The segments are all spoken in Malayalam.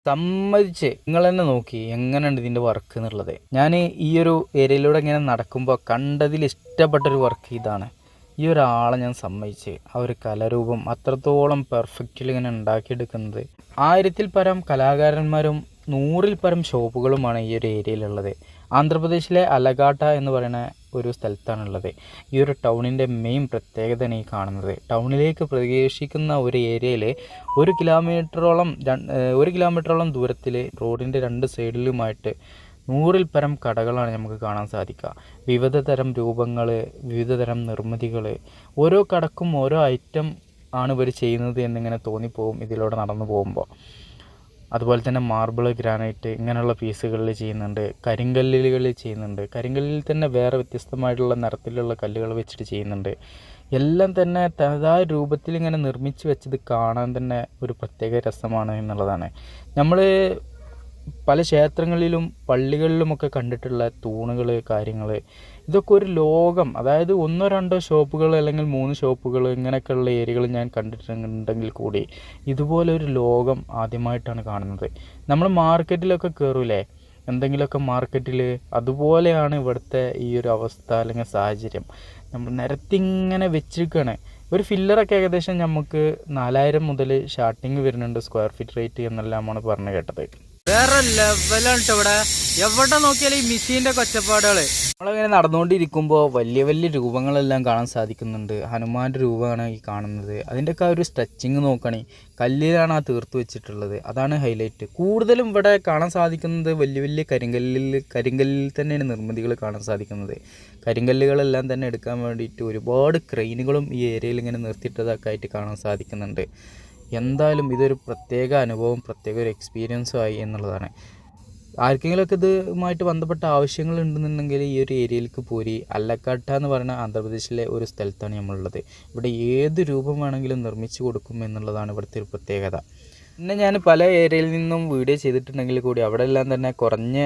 സമ്മതിച്ച് നിങ്ങൾ തന്നെ നോക്കി എങ്ങനെയുണ്ട് ഇതിൻ്റെ വർക്ക് എന്നുള്ളത്. ഞാൻ ഈ ഒരു ഏരിയയിലൂടെ ഇങ്ങനെ നടക്കുമ്പോൾ കണ്ടതിൽ ഇഷ്ടപ്പെട്ടൊരു വർക്ക് ഇതാണ്. ഈ ഒരാളെ ഞാൻ സമ്മതിച്ച് ആ ഒരു കലാരൂപം അത്രത്തോളം പെർഫെക്റ്റിൽ ഇങ്ങനെ ഉണ്ടാക്കിയെടുക്കുന്നത്. 1000-ൽ പരം കലാകാരന്മാരും 100-ൽ പരം ഷോപ്പുകളുമാണ് ഈ ഒരു ഏരിയയിലുള്ളത്. ആന്ധ്രാപ്രദേശിലെ അലഗാട്ട എന്ന് പറയുന്ന ഒരു സ്ഥലത്താണുള്ളത്. ഈ ഒരു ടൗണിൻ്റെ മെയിൻ പ്രത്യേകതയാണ് ഈ കാണുന്നത്. ടൗണിലേക്ക് പ്രവേശിക്കുന്ന ഒരു ഏരിയയിൽ 1 കിലോമീറ്ററോളം ദൂരത്തിൽ റോഡിൻ്റെ 2 സൈഡിലുമായിട്ട് 100-ൽ പരം കടകളാണ് നമുക്ക് കാണാൻ സാധിക്കുക. വിവിധ തരം രൂപങ്ങൾ, വിവിധ തരം നിർമ്മിതികൾ, ഓരോ കടക്കും ഓരോ ഐറ്റം ആണ് ഇവർ ചെയ്യുന്നത് എന്നിങ്ങനെ തോന്നിപ്പോവും ഇതിലൂടെ നടന്നു പോകുമ്പോൾ. അതുപോലെ തന്നെ മാർബിൾ, ഗ്രാനൈറ്റ് ഇങ്ങനെയുള്ള പീസുകളിൽ ചെയ്യുന്നുണ്ട്. കരിങ്കല്ലുകളിൽ ചെയ്യുന്നുണ്ട്. കരിങ്കല്ലിൽ തന്നെ വേറെ വ്യത്യസ്തമായിട്ടുള്ള നിറത്തിലുള്ള കല്ലുകൾ വെച്ചിട്ട് ചെയ്യുന്നുണ്ട്. എല്ലാം തന്നെ തനതായ രൂപത്തിൽ ഇങ്ങനെ നിർമ്മിച്ച് വെച്ചത് കാണാൻ തന്നെ ഒരു പ്രത്യേക രസമാണ് എന്നുള്ളതാണ്. നമ്മൾ പല ക്ഷേത്രങ്ങളിലും പള്ളികളിലുമൊക്കെ കണ്ടിട്ടുള്ള തൂണുകൾ, കാര്യങ്ങൾ, ഇതൊക്കെ ഒരു ലോകം. അതായത് 1-2 ഷോപ്പുകൾ അല്ലെങ്കിൽ 3 ഷോപ്പുകൾ ഇങ്ങനെയൊക്കെയുള്ള ഏരിയകൾ ഞാൻ കണ്ടിട്ടുണ്ടെങ്കിൽ കൂടി ഇതുപോലെ ഒരു ലോകം ആദ്യമായിട്ടാണ് കാണുന്നത്. നമ്മൾ മാർക്കറ്റിലൊക്കെ കയറൂലേ, എന്തെങ്കിലുമൊക്കെ മാർക്കറ്റിൽ, അതുപോലെയാണ് ഇവിടുത്തെ ഈ ഒരു അവസ്ഥ അല്ലെങ്കിൽ സാഹചര്യം. നമ്മൾ നിരത്തിങ്ങനെ വെച്ചിരിക്കുകയാണ്. ഒരു ഫില്ലറൊക്കെ ഏകദേശം നമുക്ക് 4000 മുതൽ സ്റ്റാർട്ടിങ് വരുന്നുണ്ട് സ്ക്വയർ ഫീറ്റ് റേറ്റ് എന്നെല്ലാമാണ് പറഞ്ഞു കേട്ടത്. വേറെ ലെവലാണ് ഇവിടെ. എവിടെ നോക്കിയാലും ഈ മെഷീൻ്റെ കൊച്ചപ്പാടുകൾ. നമ്മളിങ്ങനെ നടന്നുകൊണ്ടിരിക്കുമ്പോൾ വലിയ വലിയ രൂപങ്ങളെല്ലാം കാണാൻ സാധിക്കുന്നുണ്ട്. ഹനുമാൻ്റെ രൂപമാണ് ഈ കാണുന്നത്. അതിൻ്റെയൊക്കെ ആ ഒരു സ്ട്രെച്ചിങ് നോക്കുകയാണെങ്കിൽ കല്ലിലാണ് ആ തീർത്ത് വെച്ചിട്ടുള്ളത്. അതാണ് ഹൈലൈറ്റ്. കൂടുതലും ഇവിടെ കാണാൻ സാധിക്കുന്നത് വലിയ വലിയ കരിങ്കല്ലിൽ തന്നെയാണ് നിർമ്മിതികൾ കാണാൻ സാധിക്കുന്നത്. കരിങ്കല്ലുകളെല്ലാം തന്നെ എടുക്കാൻ വേണ്ടിയിട്ട് ഒരുപാട് ക്രെയിനുകളും ഈ ഏരിയയിൽ ഇങ്ങനെ നിർത്തിയിട്ടതൊക്കെ ആയിട്ട് കാണാൻ സാധിക്കുന്നുണ്ട്. എന്തായാലും ഇതൊരു പ്രത്യേക അനുഭവം, പ്രത്യേക ഒരു എക്സ്പീരിയൻസും ആയി എന്നുള്ളതാണ്. ആർക്കെങ്കിലുമൊക്കെ ഇതുമായിട്ട് ബന്ധപ്പെട്ട ആവശ്യങ്ങൾ ഉണ്ടെന്നുണ്ടെങ്കിൽ ഈ ഒരു ഏരിയയിലേക്ക് പോരി. അല്ലക്കാട്ട എന്ന് പറയുന്ന ആന്ധ്രാപ്രദേശിലെ ഒരു സ്ഥലത്താണ് നമ്മളുള്ളത്. ഇവിടെ ഏത് രൂപം വേണമെങ്കിലും നിർമ്മിച്ചു കൊടുക്കും എന്നുള്ളതാണ് ഇവിടുത്തെ ഒരു പ്രത്യേകത. പിന്നെ ഞാൻ പല ഏരിയയിൽ നിന്നും വീഡിയോ ചെയ്തിട്ടുണ്ടെങ്കിൽ കൂടി അവിടെ എല്ലാം തന്നെ കുറഞ്ഞ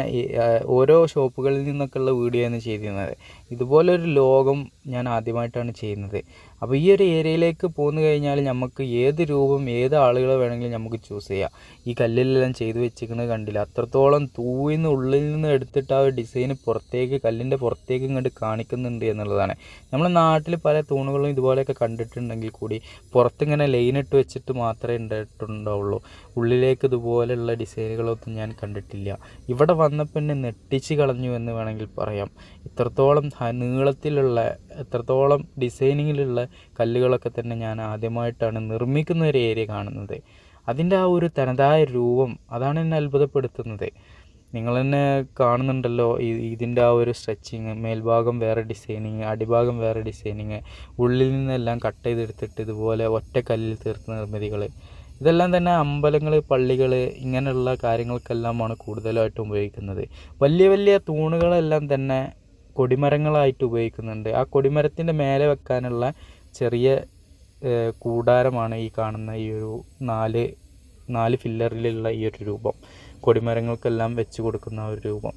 ഓരോ ഷോപ്പുകളിൽ നിന്നൊക്കെയുള്ള വീഡിയോയാണ് ചെയ്തിരുന്നത്. ഇതുപോലൊരു ലോകം ഞാൻ ആദ്യമായിട്ടാണ് ചെയ്യുന്നത്. അപ്പോൾ ഈ ഒരു ഏരിയയിലേക്ക് പോന്നു കഴിഞ്ഞാൽ നമുക്ക് ഏത് രൂപം, ഏത് ആളുകളെ വേണമെങ്കിലും നമുക്ക് ചൂസ് ചെയ്യാം. ഈ കല്ലിലെല്ലാം ചെയ്തു വെച്ചിരിക്കുന്നത് കണ്ടില്ല, അത്രത്തോളം തൂവിന്ന് ഉള്ളിൽ നിന്ന് എടുത്തിട്ട് ആ ഒരു ഡിസൈന് പുറത്തേക്ക്, കല്ലിൻ്റെ പുറത്തേക്ക് ഇങ്ങോട്ട് കാണിക്കുന്നുണ്ട് എന്നുള്ളതാണ്. നമ്മുടെ നാട്ടിൽ പല തൂണുകളും ഇതുപോലെയൊക്കെ കണ്ടിട്ടുണ്ടെങ്കിൽ കൂടി പുറത്തിങ്ങനെ ലൈനിട്ട് വെച്ചിട്ട് മാത്രമേ ഉണ്ടായിട്ടുണ്ടാവുള്ളൂ. ഉള്ളിലേക്ക് ഇതുപോലെയുള്ള ഡിസൈനുകളൊന്നും ഞാൻ കണ്ടിട്ടില്ല. ഇവിടെ വന്നപ്പോൾ എന്നെ നെട്ടിച്ച് കളഞ്ഞു എന്ന് വേണമെങ്കിൽ പറയാം. ഇത്രത്തോളം നീളത്തിലുള്ള, എത്രത്തോളം ഡിസൈനിങ്ങിലുള്ള കല്ലുകളൊക്കെ തന്നെ ഞാൻ ആദ്യമായിട്ടാണ് നിർമ്മിക്കുന്ന ഒരു ഏരിയ കാണുന്നത്. അതിൻ്റെ ആ ഒരു തനതായ രൂപം, അതാണ് എന്നെ അത്ഭുതപ്പെടുത്തുന്നത്. നിങ്ങൾ തന്നെ കാണുന്നുണ്ടല്ലോ ഇതിൻ്റെ ആ ഒരു സ്ട്രെച്ചിങ്. മേൽഭാഗം വേറെ ഡിസൈനിങ്, അടിഭാഗം വേറെ ഡിസൈനിങ്, ഉള്ളിൽ നിന്നെല്ലാം കട്ട് ചെയ്തെടുത്തിട്ട് ഇതുപോലെ ഒറ്റ കല്ലിൽ തീർത്ത നിർമ്മിതികൾ. ഇതെല്ലാം തന്നെ അമ്പലങ്ങൾ, പള്ളികൾ ഇങ്ങനെയുള്ള കാര്യങ്ങൾക്കെല്ലാമാണ് കൂടുതലായിട്ടും ഉപയോഗിക്കുന്നത്. വലിയ വലിയ തൂണുകളെല്ലാം തന്നെ കൊടിമരങ്ങളായിട്ട് ഉപയോഗിക്കുന്നുണ്ട്. ആ കൊടിമരത്തിൻ്റെ മേലെ വെക്കാനുള്ള ചെറിയ കൂടാരമാണ് ഈ കാണുന്ന ഈ ഒരു 4 ഫില്ലറിലുള്ള ഈ ഒരു രൂപം. കൊടിമരങ്ങൾക്കെല്ലാം വെച്ച് കൊടുക്കുന്ന ഒരു രൂപം.